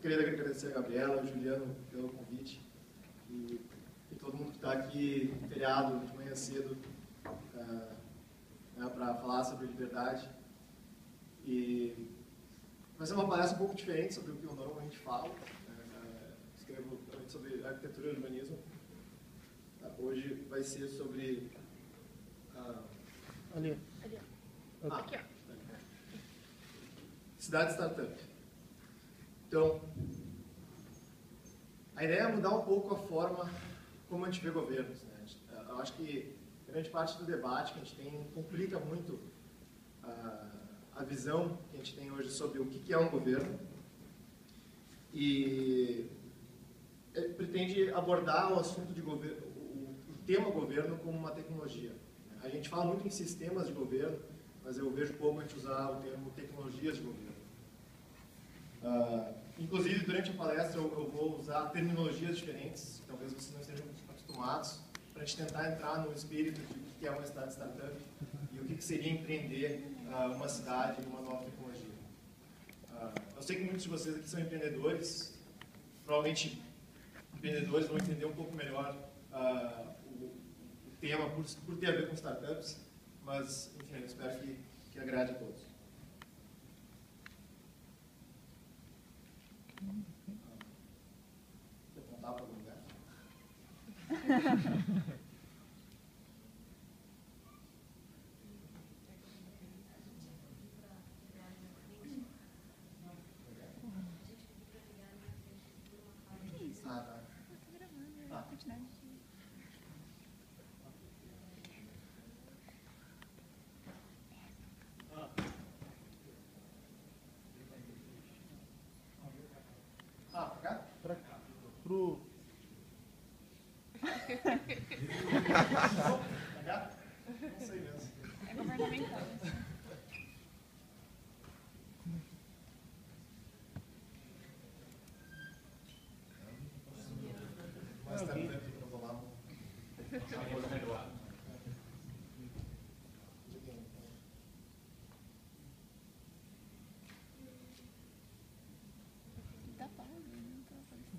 queria agradecer a Gabriela, ao Juliano pelo convite e todo mundo que está aqui feriado de manhã cedo para falar sobre liberdade. E vai ser uma palestra um pouco diferente sobre o que eu normalmente falo. Escrevo sobre arquitetura e urbanismo. Hoje vai ser sobre... Ali. Aqui, ó. Cidade Startup. Então, a ideia é mudar um pouco a forma como a gente vê governos, né? Eu acho que grande parte do debate que a gente tem complica muito a visão que a gente tem hoje sobre o que é um governo e pretende abordar o assunto de governo, o tema governo como uma tecnologia. A gente fala muito em sistemas de governo, mas eu vejo pouco a gente usar o termo tecnologias de governo. Inclusive, durante a palestra, eu vou usar terminologias diferentes, talvez vocês não estejam acostumados, para a gente tentar entrar no espírito de o que é uma cidade startup e o que seria empreender uma cidade e uma nova tecnologia. Eu sei que muitos de vocês aqui são empreendedores, provavelmente empreendedores vão entender um pouco melhor o tema por ter a ver com startups, mas, enfim, eu espero que agrade a todos. Vou apontar para algum lugar? Pra cá. Pro... Não sei mesmo. É governamental. Mas está muito aqui para falar. Tá bom, não tô aparecendo.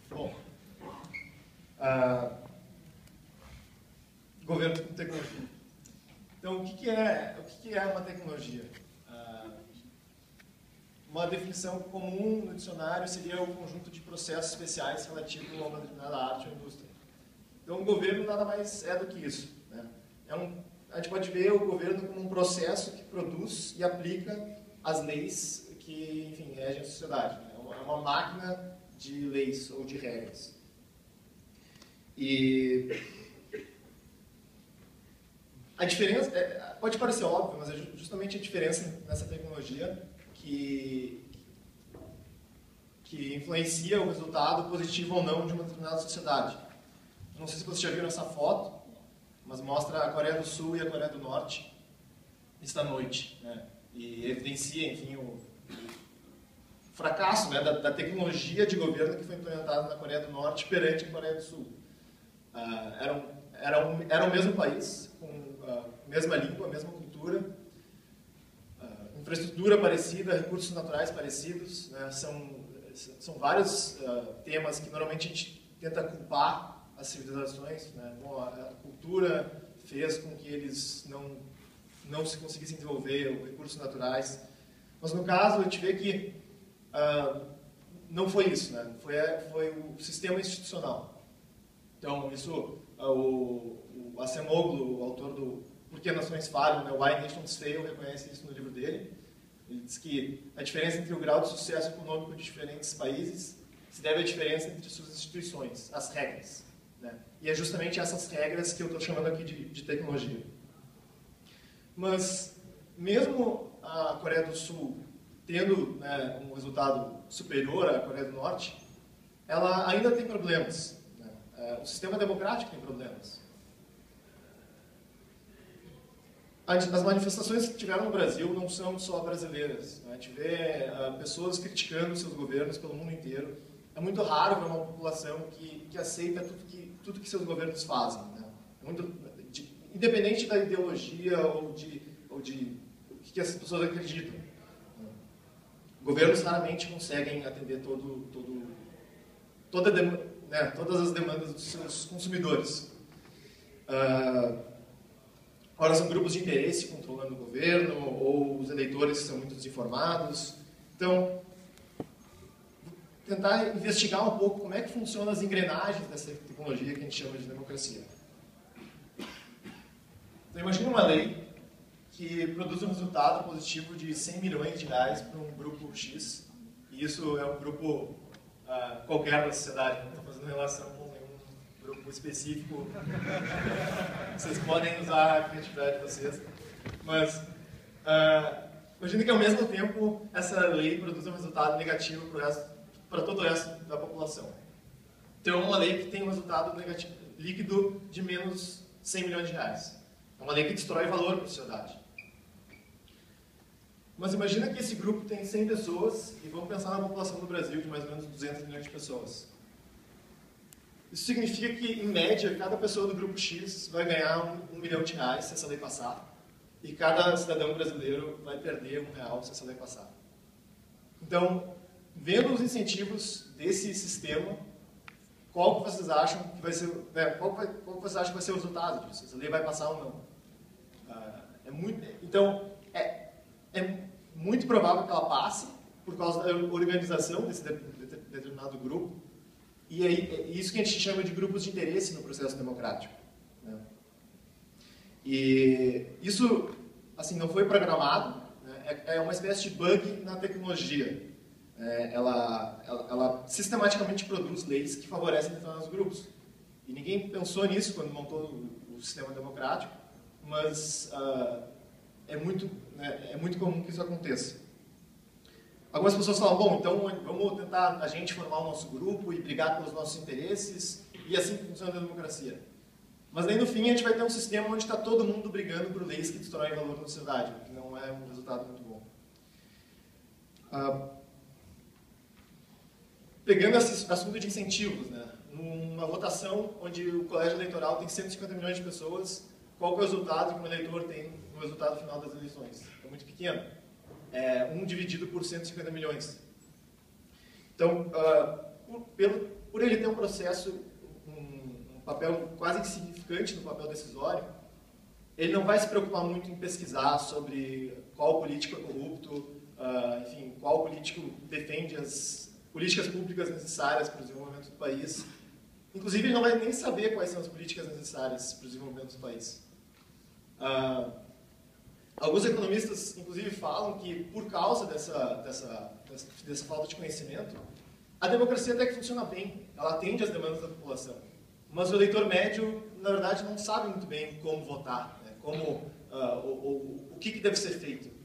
Bom, governo com tecnologia. Então, o que é uma tecnologia? Uma definição comum no dicionário seria o conjunto de processos especiais relativos a uma determinada arte ou indústria. Então, o governo nada mais é do que isso, né? A gente pode ver o governo como um processo que produz e aplica as leis que, enfim, regem a sociedade, né? É uma máquina de leis ou de regras. E a diferença, pode parecer óbvio, mas é justamente a diferença nessa tecnologia que influencia o resultado positivo ou não de uma determinada sociedade. Não sei se vocês já viram essa foto, mas mostra a Coreia do Sul e a Coreia do Norte esta noite, né? E evidencia, enfim, o fracasso, né, da tecnologia de governo que foi implementada na Coreia do Norte perante a Coreia do Sul. Era o mesmo país, com a mesma língua, a mesma cultura, infraestrutura parecida, recursos naturais parecidos, né? São vários temas que normalmente a gente tenta culpar as civilizações, né? Bom, a cultura fez com que eles não se conseguissem desenvolver, os recursos naturais. Mas no caso, a gente vê que não foi isso, né? Foi o sistema institucional. Então, isso, o Acemoglu, o autor do Por que Nações Falham, né? Why Nations Fail, reconhece isso no livro dele. Ele diz que a diferença entre o grau de sucesso econômico de diferentes países se deve à diferença entre suas instituições, as regras, né? E é justamente essas regras que eu estou chamando aqui de tecnologia. Mas, mesmo a Coreia do Sul tendo, né, um resultado superior à Coreia do Norte, ela ainda tem problemas, né? O sistema democrático tem problemas. As manifestações que tiveram no Brasil não são só brasileiras. Né? A gente vê pessoas criticando seus governos pelo mundo inteiro. É muito raro ver uma população que aceita tudo que seus governos fazem. Né? Independente da ideologia ou de o que as pessoas acreditam. Governos raramente conseguem atender todas as demandas dos seus consumidores. Ora, são grupos de interesse controlando o governo, ou os eleitores são muito desinformados. Então, tentar investigar um pouco como é que funcionam as engrenagens dessa tecnologia que a gente chama de democracia. Então, imagine uma lei que produz um resultado positivo de 100 milhões de reais para um grupo X, e isso é um grupo qualquer da sociedade, não estou fazendo relação com nenhum grupo específico. Vocês podem usar a criatividade de vocês, mas imagine que ao mesmo tempo essa lei produz um resultado negativo para todo o resto da população. Então, é uma lei que tem um resultado negativo, líquido de menos 100 milhões de reais. É uma lei que destrói valor para a sociedade. Mas imagina que esse grupo tem 100 pessoas e vamos pensar na população do Brasil de mais ou menos 200 milhões de pessoas. Isso significa que, em média, cada pessoa do grupo X vai ganhar um milhão de reais se essa lei passar, e cada cidadão brasileiro vai perder R$1 se essa lei passar. Então, vendo os incentivos desse sistema, qual que vocês acham que vai ser, qual que vocês acham que vai ser o resultado disso? Essa lei vai passar ou não? Então, é muito provável que ela passe por causa da organização desse determinado grupo, e é isso que a gente chama de grupos de interesse no processo democrático. Né? E isso, assim, não foi programado, né? É uma espécie de bug na tecnologia. Ela sistematicamente produz leis que favorecem determinados grupos. E ninguém pensou nisso quando montou o sistema democrático, mas é muito comum que isso aconteça. Algumas pessoas falam, bom, então vamos tentar a gente formar o nosso grupo e brigar pelos nossos interesses, e assim funciona a democracia. Mas daí no fim a gente vai ter um sistema onde está todo mundo brigando por leis que destroem valor na sociedade, o que não é um resultado muito bom. Pegando esse assunto de incentivos, né? Numa votação onde o colégio eleitoral tem 150 milhões de pessoas, qual que é o resultado que um eleitor tem no resultado final das eleições? É muito pequeno. É 1 dividido por 150 milhões. Então, por ele ter um processo, um papel quase insignificante no papel decisório, ele não vai se preocupar muito em pesquisar sobre qual político é corrupto, enfim, qual político defende as políticas públicas necessárias para o desenvolvimento do país. Inclusive, ele não vai nem saber quais são as políticas necessárias para o desenvolvimento do país. Alguns economistas, inclusive, falam que, por causa dessa falta de conhecimento, a democracia até que funciona bem, ela atende às demandas da população. Mas o eleitor médio, na verdade, não sabe muito bem como votar, né? O que deve ser feito.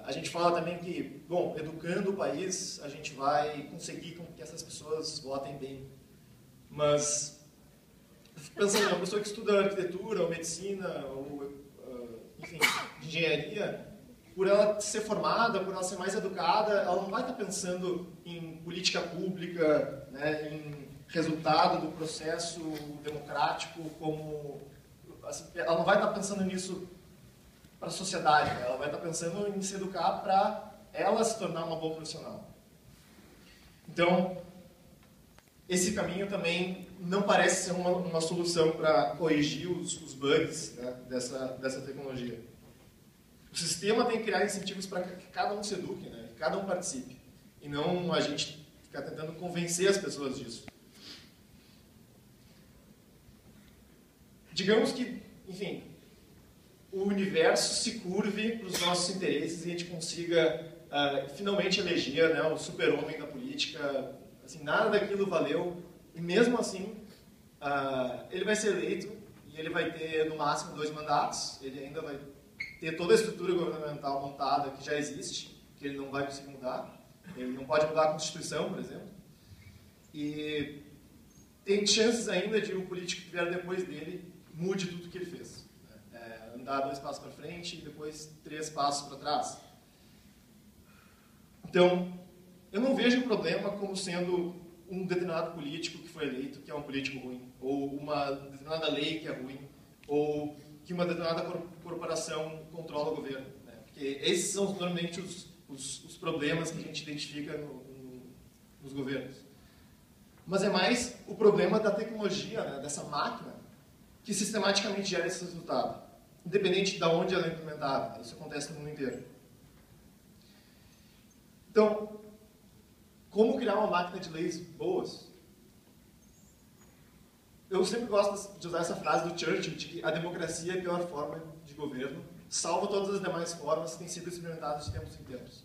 A gente fala também que, bom, educando o país, a gente vai conseguir que essas pessoas votem bem. Mas, pensando em uma pessoa que estuda arquitetura, ou medicina, ou, enfim, engenharia, por ela ser formada, por ela ser mais educada, ela não vai estar pensando em política pública, né, em resultado do processo democrático, assim, ela não vai estar pensando nisso para a sociedade, né? Ela vai estar pensando em se educar para ela se tornar uma boa profissional. Então, esse caminho também não parece ser uma solução para corrigir os bugs, né, dessa tecnologia. O sistema tem que criar incentivos para que cada um se eduque, né, que cada um participe, e não a gente ficar tentando convencer as pessoas disso. Digamos que, enfim, o universo se curve para os nossos interesses e a gente consiga finalmente eleger, né, o super-homem da política. Assim, nada daquilo valeu, e mesmo assim ele vai ser eleito e ele vai ter no máximo 2 mandatos, ele ainda vai ter toda a estrutura governamental montada que já existe, que ele não vai conseguir mudar, ele não pode mudar a Constituição, por exemplo, e tem chances ainda de o político que vier depois dele mude tudo o que ele fez. Andar 2 passos para frente e depois 3 passos para trás. Então, eu não vejo o problema como sendo um determinado político que foi eleito que é um político ruim, ou uma determinada lei que é ruim, ou que uma determinada corporação controla o governo. Né? Porque esses são normalmente os problemas que a gente identifica nos governos. Mas é mais o problema da tecnologia, né? Dessa máquina, que sistematicamente gera esse resultado, independente de onde ela é implementada. Isso acontece no mundo inteiro. Então, como criar uma máquina de leis boas? Eu sempre gosto de usar essa frase do Churchill, de que a democracia é a pior forma de governo, salvo todas as demais formas que têm sido experimentadas de tempos em tempos.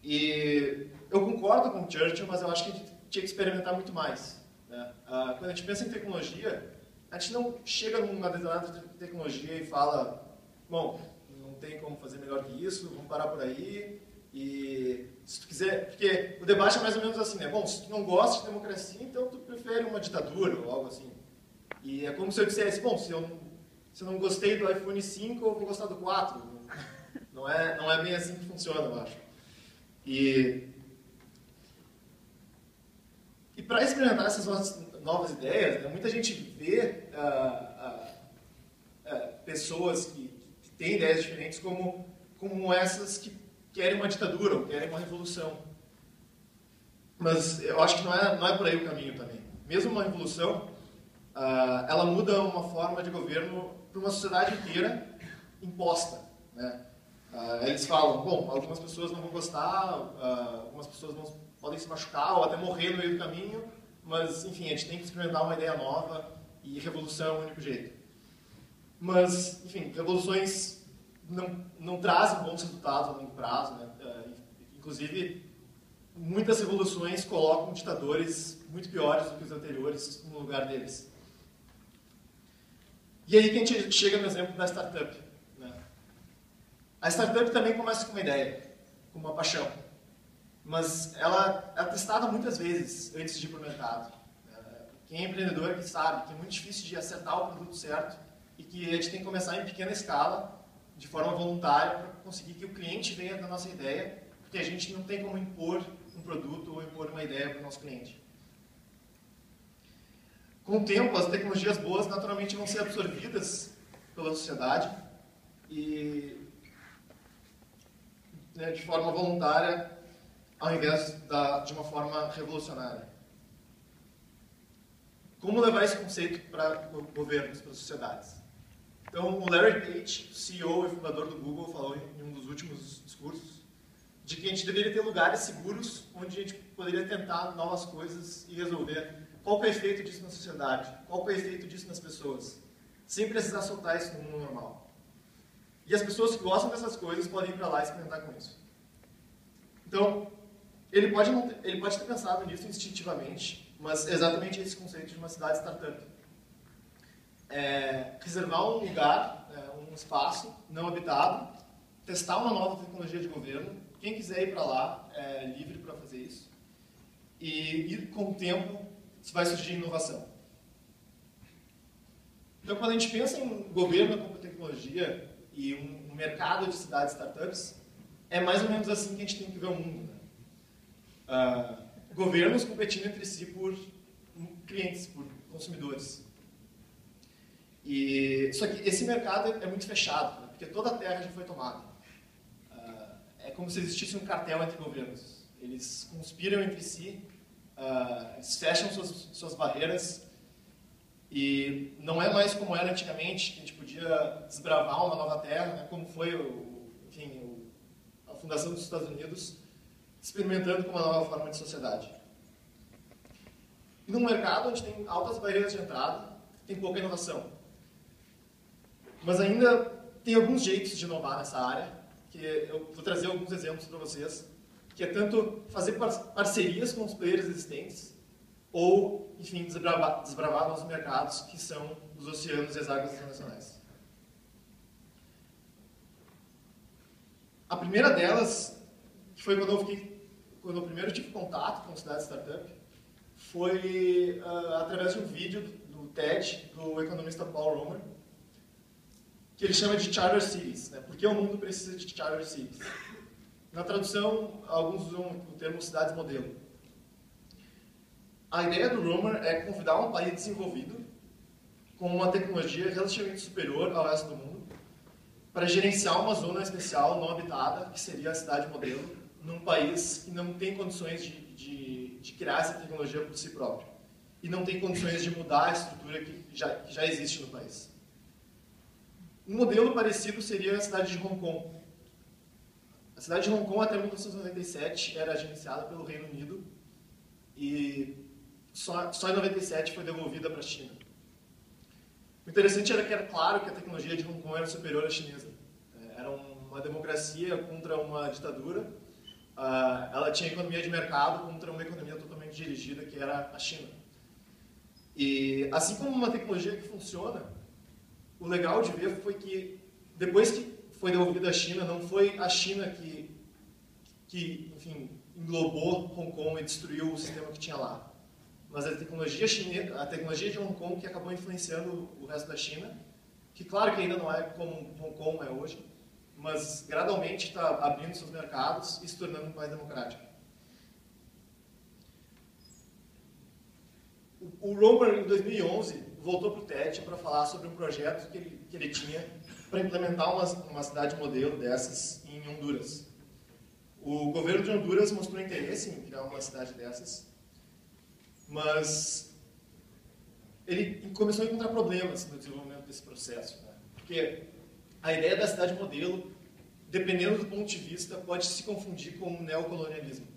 E eu concordo com o Churchill, mas eu acho que a gente tinha que experimentar muito mais. Né? Quando a gente pensa em tecnologia, a gente não chega numa determinada tecnologia e fala, bom, não tem como fazer melhor que isso, vamos parar por aí. E se tu quiser, porque o debate é mais ou menos assim, né? Bom, se tu não gosta de democracia, então tu prefere uma ditadura ou algo assim. E é como se eu dissesse, bom, se eu não gostei do iPhone 5, eu vou gostar do 4. Não é bem assim que funciona, eu acho. E para experimentar essas novas ideias, né, muita gente vê pessoas que têm ideias diferentes como essas que querem uma ditadura ou querem uma revolução. Mas eu acho que não é por aí o caminho também. Mesmo uma revolução, ela muda uma forma de governo para uma sociedade inteira imposta. Né? Eles falam, bom, algumas pessoas não vão gostar, algumas pessoas podem se machucar ou até morrer no meio do caminho, mas, enfim, a gente tem que experimentar uma ideia nova e revolução é o único jeito. Mas, enfim, revoluções não trazem bons resultados a longo prazo. Né? Inclusive, muitas revoluções colocam ditadores muito piores do que os anteriores no lugar deles. E aí que a gente chega no exemplo da startup. Né? A startup também começa com uma ideia, com uma paixão. Mas ela é testada muitas vezes antes de ir para o mercado. Quem é empreendedor que sabe que é muito difícil de acertar o produto certo e que a gente tem que começar em pequena escala, de forma voluntária, para conseguir que o cliente venha da nossa ideia, porque a gente não tem como impor um produto ou impor uma ideia para o nosso cliente. Com o tempo, as tecnologias boas naturalmente vão ser absorvidas pela sociedade e, né, de forma voluntária, ao invés de uma forma revolucionária. Como levar esse conceito para governos, para sociedades? Então, o Larry Page, CEO e fundador do Google, falou em um dos últimos discursos de que a gente deveria ter lugares seguros onde a gente poderia tentar novas coisas e resolver qual é o efeito disso na sociedade, qual é o efeito disso nas pessoas, sem precisar soltar isso no mundo normal. E as pessoas que gostam dessas coisas podem ir para lá e experimentar com isso. Então, ele pode ter pensado nisso instintivamente, mas é exatamente esse conceito de uma cidade startup. Reservar um lugar, um espaço não habitado, testar uma nova tecnologia de governo, quem quiser ir para lá é livre para fazer isso, e com o tempo vai surgir inovação. Então, quando a gente pensa em governo como tecnologia e um mercado de cidades startups, é mais ou menos assim que a gente tem que ver o mundo. Né? Governos competindo entre si por clientes, por consumidores. Só que esse mercado é muito fechado, né? Porque toda a terra já foi tomada. É como se existisse um cartel entre governos. Eles conspiram entre si, eles fecham suas barreiras, e não é mais como era antigamente, que a gente podia desbravar uma nova terra, né? Como foi a fundação dos Estados Unidos, experimentando com uma nova forma de sociedade. E num mercado onde tem altas barreiras de entrada, tem pouca inovação. Mas ainda tem alguns jeitos de inovar nessa área, que eu vou trazer alguns exemplos para vocês, que é tanto fazer parcerias com os players existentes, ou, enfim, desbravar novos mercados, que são os oceanos e as águas internacionais. A primeira delas, que foi quando eu primeiro tive contato com cidade startup, foi através de um vídeo do TED, do economista Paul Romer, que ele chama de Charter Cities, né? Por que o mundo precisa de Charter Cities? Na tradução, alguns usam o termo cidades modelo. A ideia do Romer é convidar um país desenvolvido com uma tecnologia relativamente superior ao resto do mundo para gerenciar uma zona especial não habitada, que seria a cidade modelo, num país que não tem condições de criar essa tecnologia por si próprio e não tem condições de mudar a estrutura que já existe no país. Um modelo parecido seria a cidade de Hong Kong. A cidade de Hong Kong, até 1997, era gerenciada pelo Reino Unido e só em 97 foi devolvida para a China. O interessante era que era claro que a tecnologia de Hong Kong era superior à chinesa. Era uma democracia contra uma ditadura. Ela tinha economia de mercado contra uma economia totalmente dirigida, que era a China. E assim como uma tecnologia que funciona, o legal de ver foi que depois que foi devolvida à China, não foi a China que enfim, englobou Hong Kong e destruiu o sistema que tinha lá. Mas a tecnologia chinesa, a tecnologia de Hong Kong que acabou influenciando o resto da China, que claro que ainda não é como Hong Kong é hoje, mas gradualmente está abrindo seus mercados e se tornando mais democrático. O Romer, em 2011, voltou para o TED para falar sobre um projeto que ele tinha para implementar uma cidade modelo dessas em Honduras. O governo de Honduras mostrou interesse em criar uma cidade dessas, mas ele começou a encontrar problemas no desenvolvimento desse processo, né? Porque a ideia da cidade modelo, dependendo do ponto de vista, pode se confundir com o neocolonialismo,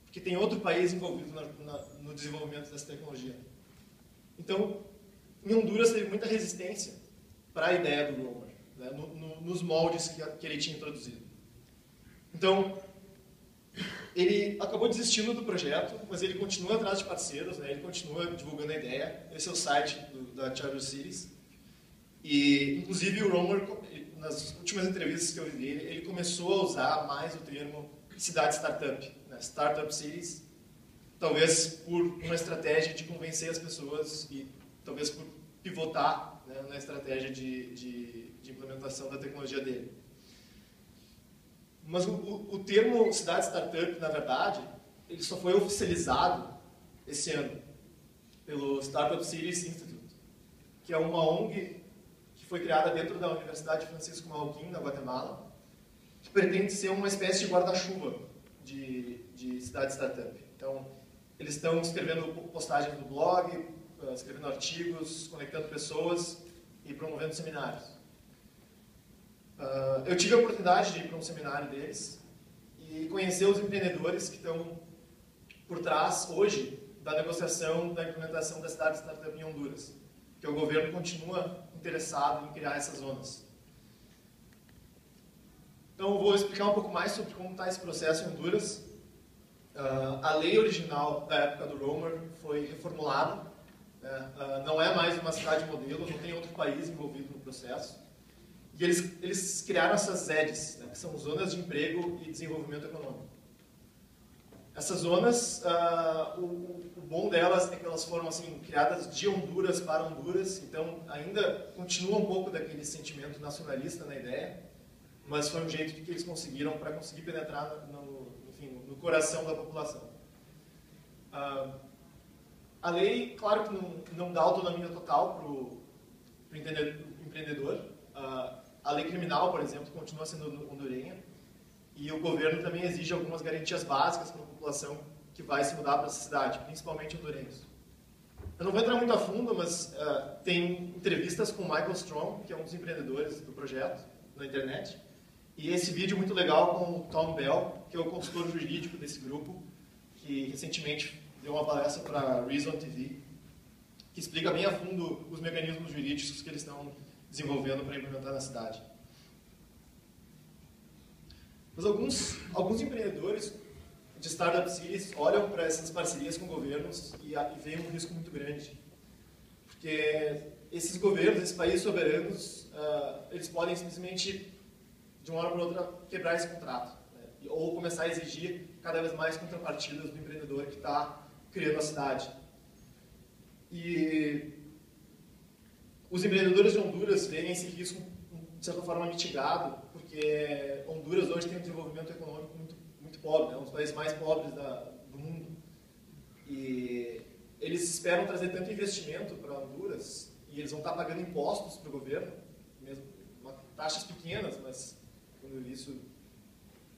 porque tem outro país envolvido no desenvolvimento dessa tecnologia. Então, em Honduras teve muita resistência para a ideia do Romer, né, nos moldes que ele tinha introduzido. Então, ele acabou desistindo do projeto, mas ele continua atrás de parceiros, né, ele continua divulgando a ideia. Esse é o site da Charter Cities. E, inclusive, o Romer, nas últimas entrevistas que eu vi dele, ele começou a usar mais o termo cidade startup, né, Startup Cities, talvez por uma estratégia de convencer as pessoas e talvez por pivotar, né, na estratégia de implementação da tecnologia dele. Mas o termo cidade startup, na verdade, ele só foi oficializado esse ano pelo Startup Cities Institute, que é uma ONG que foi criada dentro da Universidade Francisco Malquim, na Guatemala, que pretende ser uma espécie de guarda-chuva de cidade startup. Então, eles estão escrevendo postagens no blog, escrevendo artigos, conectando pessoas e promovendo seminários. Eu tive a oportunidade de ir para um seminário deles e conhecer os empreendedores que estão por trás, hoje, da negociação da implementação da cidade startup em Honduras, que o governo continua interessado em criar essas zonas. Então, eu vou explicar um pouco mais sobre como está esse processo em Honduras. A lei original da época do Romer foi reformulada, né? Não é mais uma cidade modelo, não tem outro país envolvido no processo. E eles criaram essas ZEDs, né, que são zonas de emprego e desenvolvimento econômico. Essas zonas, o bom delas é que elas foram assim, criadas de Honduras para Honduras, então ainda continua um pouco daquele sentimento nacionalista na ideia, mas foi um jeito que eles conseguiram para conseguir penetrar no coração da população. A lei, claro que não dá autonomia total para o empreendedor. A lei criminal, por exemplo, continua sendo hondurenha, e o governo também exige algumas garantias básicas para a população que vai se mudar para essa cidade, principalmente hondurenhos. Eu não vou entrar muito a fundo, mas tem entrevistas com o Michael Strong, que é um dos empreendedores do projeto, na internet, e esse vídeo muito legal com o Tom Bell, que é o consultor jurídico desse grupo, que recentemente deu uma palestra para a Reason TV, que explica bem a fundo os mecanismos jurídicos que eles estão desenvolvendo para implementar na cidade. Mas alguns empreendedores de startup cities olham para essas parcerias com governos e veem um risco muito grande. Porque esses governos, esses países soberanos, eles podem simplesmente, de uma hora para outra, quebrar esse contrato, né? Ou começar a exigir cada vez mais contrapartidas do empreendedor que está criando a cidade. E os empreendedores de Honduras veem esse risco, de certa forma, mitigado, porque Honduras hoje tem um desenvolvimento econômico muito pobre, é um dos países mais pobres do mundo. E eles esperam trazer tanto investimento para Honduras, e eles vão estar pagando impostos para o governo, mesmo taxas pequenas, mas quando isso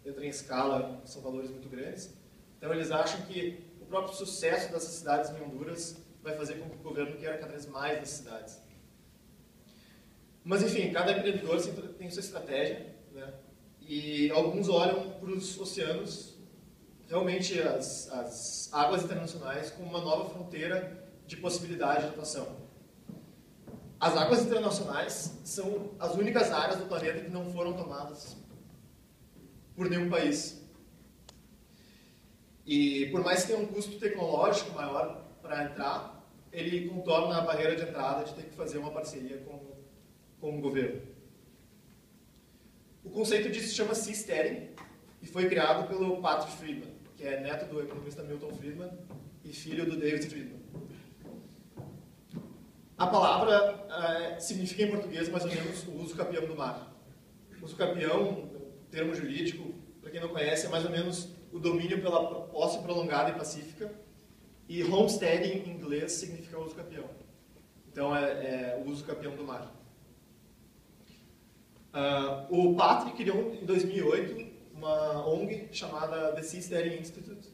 entra em escala, são valores muito grandes. Então eles acham que o próprio sucesso dessas cidades em Honduras vai fazer com que o governo queira cada vez mais dessas cidades. Mas enfim, cada empreendedor tem sua estratégia, né? E alguns olham para os oceanos, realmente as águas internacionais, como uma nova fronteira de possibilidade de atuação. As águas internacionais são as únicas áreas do planeta que não foram tomadas por nenhum país. E por mais que tenha um custo tecnológico maior para entrar, ele contorna a barreira de entrada de ter que fazer uma parceria com o governo. O conceito disso se chama seasteading e foi criado pelo Patrick Friedman, que é neto do economista Milton Friedman e filho do David Friedman. A palavra significa em português mais ou menos o uso capião do mar. O uso capião, termo jurídico, para quem não conhece, é mais ou menos o domínio pela posse prolongada e pacífica, e homesteading em inglês significa uso capião. Então é o uso capião do mar. O Patrick criou em 2008 uma ONG chamada The Seasteading Institute,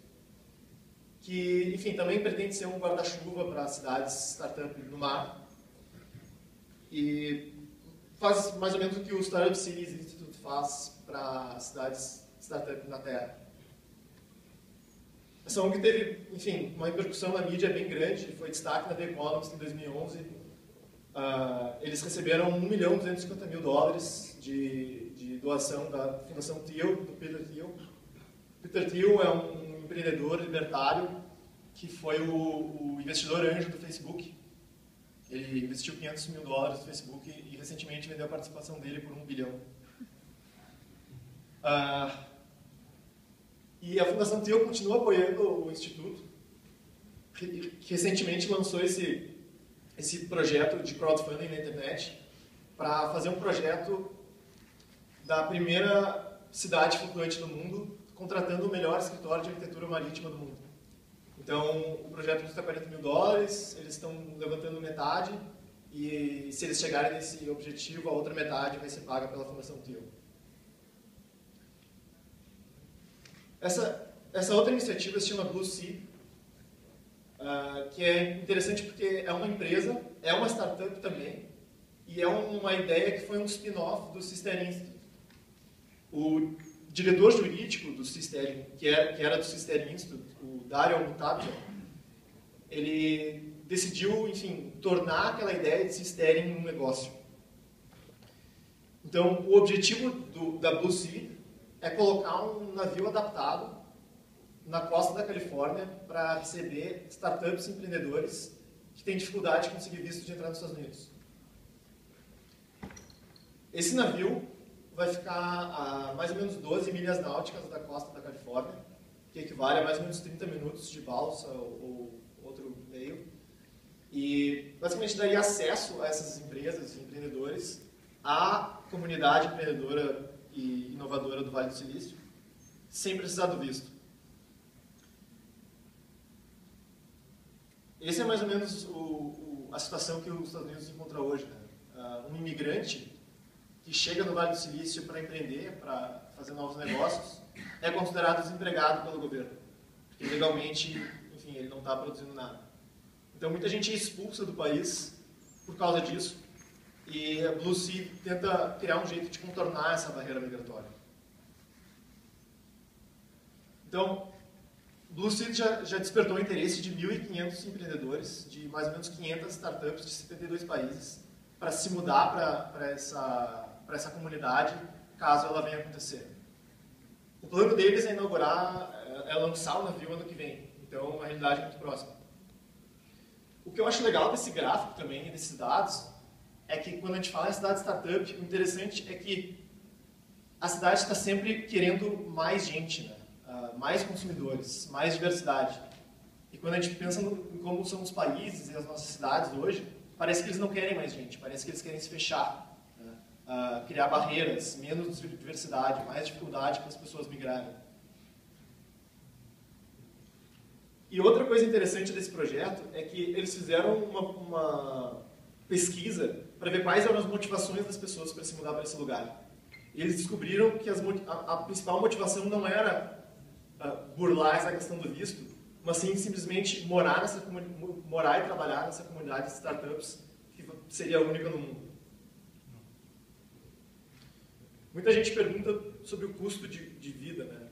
que, enfim, também pretende ser um guarda-chuva para cidades startup no mar, e faz mais ou menos o que o Startup Cities Institute faz para cidades startup na Terra. Essa ONG teve, enfim, uma repercussão na mídia bem grande, foi destaque na The Economist em 2011. Eles receberam $1.250.000 de doação da Fundação Thiel, do Peter Thiel. Peter Thiel é um empreendedor libertário que foi o investidor anjo do Facebook. Ele investiu $500 mil no Facebook e recentemente vendeu a participação dele por $1 bilhão. E a Fundação Thiel continua apoiando o Instituto, que recentemente lançou esse projeto de crowdfunding na internet para fazer um projeto da primeira cidade flutuante do mundo, contratando o melhor escritório de arquitetura marítima do mundo. Então, o projeto custa $40 mil, eles estão levantando metade, e se eles chegarem nesse objetivo, a outra metade vai ser paga pela Fundação Thiel. Essa outra iniciativa se chama Blue Sea, que é interessante porque é uma empresa, é uma startup também, e é uma ideia que foi um spin-off do Seasteading Institute. O diretor jurídico do Seasteading, que era do Seasteading Institute, o Dario Mutabia, ele decidiu, enfim, tornar aquela ideia de Seasteading um negócio. Então, o objetivo da Blue Sea é colocar um navio adaptado na costa da Califórnia para receber startups e empreendedores que têm dificuldade de conseguir visto de entrar nos Estados Unidos. Esse navio vai ficar a mais ou menos 12 milhas náuticas da costa da Califórnia, que equivale a mais ou menos 30 minutos de balsa ou outro meio, e basicamente daria acesso a essas empresas e empreendedores à comunidade empreendedora e inovadora do Vale do Silício, sem precisar do visto. Essa é mais ou menos a situação que os Estados Unidos encontra hoje, né? Um imigrante que chega no Vale do Silício para empreender, para fazer novos negócios, é considerado desempregado pelo governo, porque legalmente, enfim, ele não está produzindo nada. Então muita gente é expulsa do país por causa disso, e a Blue Sea tenta criar um jeito de contornar essa barreira migratória. Então, Blue Sea já despertou o interesse de 1.500 empreendedores, de mais ou menos 500 startups de 72 países, para se mudar para essa comunidade, caso ela venha acontecer. O plano deles é lançar o navio ano que vem, então é uma realidade muito próxima. O que eu acho legal desse gráfico também, desses dados, é que quando a gente fala em cidade startup, o interessante é que a cidade está sempre querendo mais gente, né? Mais consumidores, mais diversidade. E quando a gente pensa em como são os países e as nossas cidades hoje, parece que eles não querem mais gente, parece que eles querem se fechar, né? Criar barreiras, menos diversidade, mais dificuldade para as pessoas migrarem. E outra coisa interessante desse projeto é que eles fizeram uma pesquisa para ver quais eram as motivações das pessoas para se mudar para esse lugar. E eles descobriram que a principal motivação não era burlar essa questão do visto, mas sim simplesmente morar e trabalhar nessa comunidade de startups que seria a única no mundo. Muita gente pergunta sobre o custo de vida, né?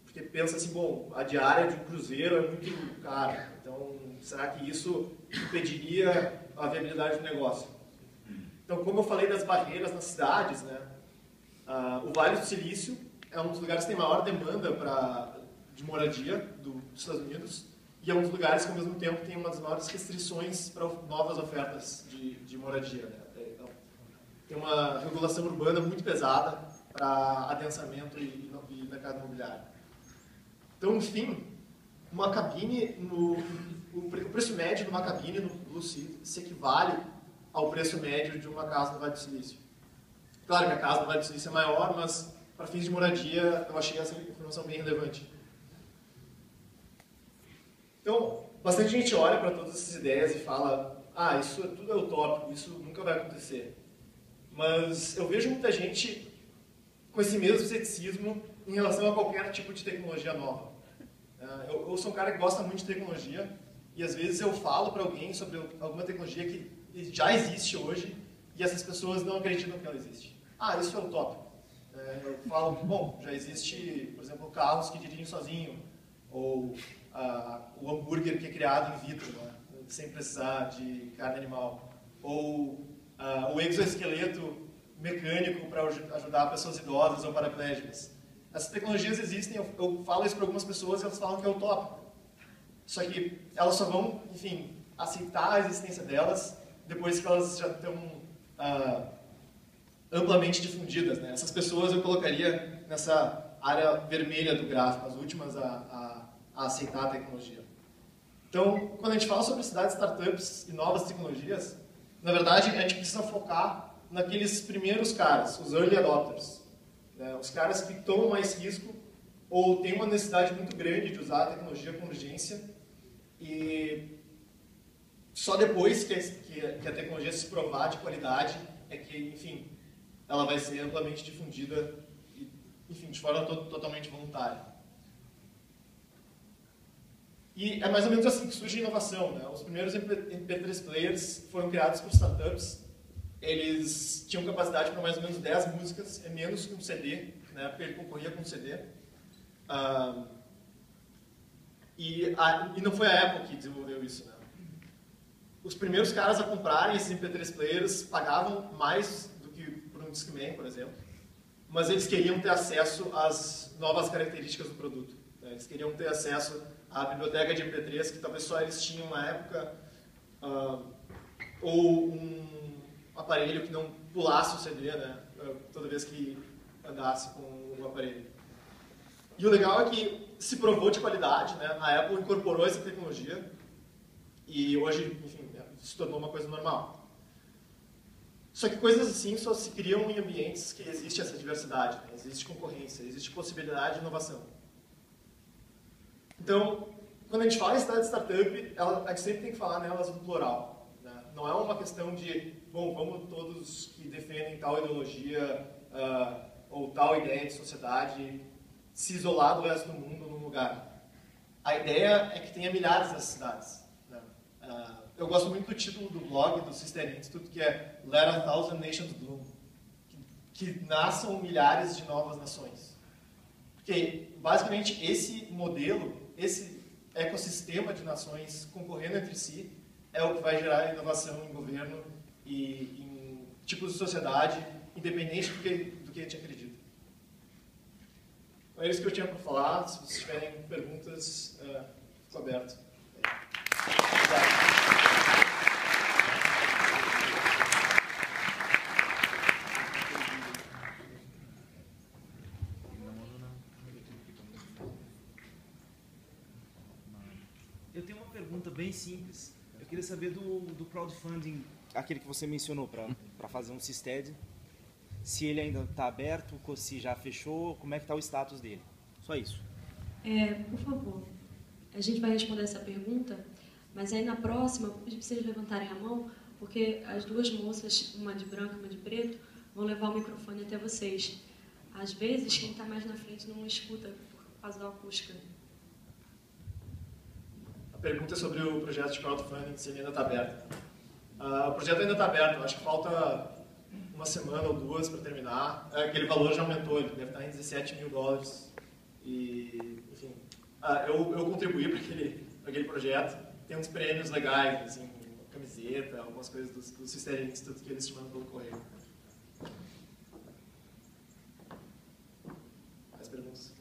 Porque pensa assim, bom, a diária de um cruzeiro é muito cara, então será que isso impediria a viabilidade do negócio? Então, como eu falei das barreiras nas cidades, né? O Vale do Silício é um dos lugares que tem maior demanda de moradia dos Estados Unidos e é um dos lugares que, ao mesmo tempo, tem uma das maiores restrições para novas ofertas de moradia, né? Tem uma regulação urbana muito pesada para adensamento e mercado imobiliário. Então, enfim, uma cabine, o preço médio de uma cabine no Blue Sea se equivale ao preço médio de uma casa no Vale do Silício. Claro que a casa no Vale do Silício é maior, mas para fins de moradia eu achei essa informação bem relevante. Então, bastante gente olha para todas essas ideias e fala, isso tudo é utópico, isso nunca vai acontecer. Mas eu vejo muita gente com esse mesmo ceticismo em relação a qualquer tipo de tecnologia nova. Eu sou um cara que gosta muito de tecnologia e às vezes eu falo para alguém sobre alguma tecnologia que já existe hoje e essas pessoas não acreditam que ela existe. Isso é utópico. Eu falo, bom, já existe, por exemplo, carros que dirigem sozinho, ou o hambúrguer que é criado in vitro, né, sem precisar de carne animal, ou o exoesqueleto mecânico para ajudar pessoas idosas ou paraplégicas. Essas tecnologias existem, eu falo isso para algumas pessoas e elas falam que é utópico. Só que elas só vão, enfim, aceitar a existência delas depois que elas já estão amplamente difundidas, né? Essas pessoas eu colocaria nessa área vermelha do gráfico, as últimas a aceitar a tecnologia. Então, quando a gente fala sobre cidades, startups e novas tecnologias, na verdade, a gente precisa focar naqueles primeiros caras, os early adopters, né? Os caras que tomam mais risco ou têm uma necessidade muito grande de usar a tecnologia com urgência e só depois que a tecnologia se provar de qualidade é que, enfim, ela vai ser amplamente difundida, e, enfim, de forma totalmente voluntária. E é mais ou menos assim que surge a inovação, né? Os primeiros MP3 players foram criados por startups. Eles tinham capacidade para mais ou menos 10 músicas, é menos que um CD, né? Porque ele concorria com um CD. E não foi a Apple que desenvolveu isso, né? Os primeiros caras a comprarem esses MP3 players pagavam mais do que por um Discman, por exemplo, mas eles queriam ter acesso às novas características do produto, né? Eles queriam ter acesso à biblioteca de MP3 que talvez só eles tinham na época, ou um aparelho que não pulasse o CD, né? Toda vez que andasse com o aparelho. E o legal é que se provou de qualidade, né? A Apple incorporou essa tecnologia e hoje, enfim, se tornou uma coisa normal. Só que coisas assim só se criam em ambientes que existe essa diversidade, né? Existe concorrência, existe possibilidade de inovação. Então, quando a gente fala em cidade de startup, a gente sempre tem que falar nelas no plural, né? Não é uma questão de, bom, vamos todos que defendem tal ideologia ou tal ideia de sociedade se isolar do resto do mundo num lugar. A ideia é que tenha milhares dessas cidades, né? Eu gosto muito do título do blog do Sister Institute, que é Let a Thousand Nations Bloom, que nasçam milhares de novas nações. Porque, basicamente, esse modelo, esse ecossistema de nações concorrendo entre si, é o que vai gerar inovação em governo e em tipos de sociedade, independente do que a gente acredita. Então, é isso que eu tinha para falar. Se vocês tiverem perguntas, fico aberto. Obrigado. bem simples. Eu queria saber do crowdfunding, aquele que você mencionou, para fazer um CISTED, se ele ainda está aberto, se já fechou, como é que está o status dele. Só isso. Por favor, a gente vai responder essa pergunta, mas aí na próxima, vou pedir para vocês levantarem a mão, porque as duas moças, uma de branco e uma de preto, vão levar o microfone até vocês. Às vezes, quem está mais na frente não escuta por causa da acústica. A pergunta é sobre o projeto de crowdfunding, se ele ainda está aberto. O projeto ainda está aberto, acho que falta uma semana ou duas para terminar. Aquele valor já aumentou, ele deve estar em $17 mil. E, enfim, eu contribuí para aquele projeto. Tem uns prêmios legais, assim, camiseta, algumas coisas do Sister Institute que eles te mandam pelo correio. Mais perguntas?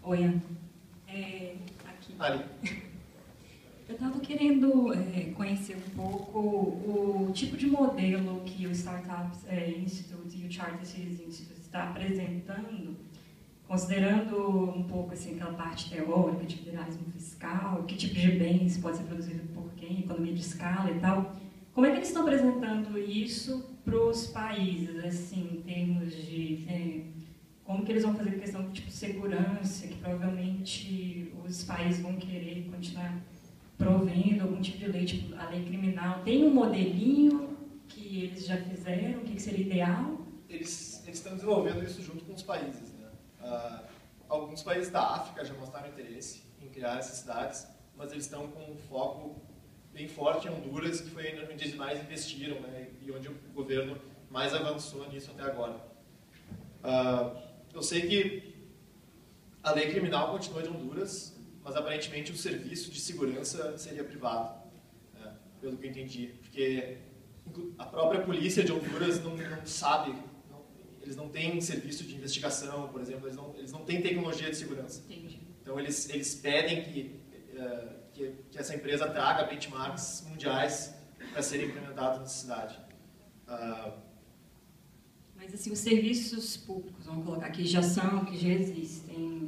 Oi, Ana. Aqui. Ali. Eu estava querendo conhecer um pouco o tipo de modelo que o Startups Institute e o Charter Cities Institute está apresentando, considerando um pouco assim, aquela parte teórica de federalismo fiscal, que tipo de bens pode ser produzido por quem, economia de escala e tal. Como é que eles estão apresentando isso para os países, assim, em termos de... como que eles vão fazer a questão de tipo, segurança, que provavelmente os países vão querer continuar provendo algum tipo de lei, tipo a lei criminal. Tem um modelinho que eles já fizeram, o que seria ideal? Eles estão desenvolvendo isso junto com os países, né? Alguns países da África já mostraram interesse em criar essas cidades, mas eles estão com um foco bem forte em Honduras, que foi onde eles mais investiram, né? E onde o governo mais avançou nisso até agora. Eu sei que a lei criminal continua de Honduras, mas aparentemente o serviço de segurança seria privado, né, pelo que eu entendi. Porque a própria polícia de Honduras não sabe, eles não têm serviço de investigação, por exemplo, eles não têm tecnologia de segurança. Entendi. Então eles pedem que essa empresa traga benchmarks mundiais para serem implementados na cidade. Mas assim, os serviços públicos, vamos colocar aqui, já são, que já existem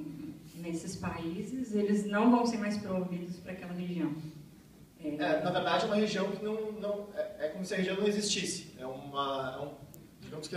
nesses países, eles não vão ser mais promovidos para aquela região. Na verdade, é uma região que não é como se a região não existisse. Digamos que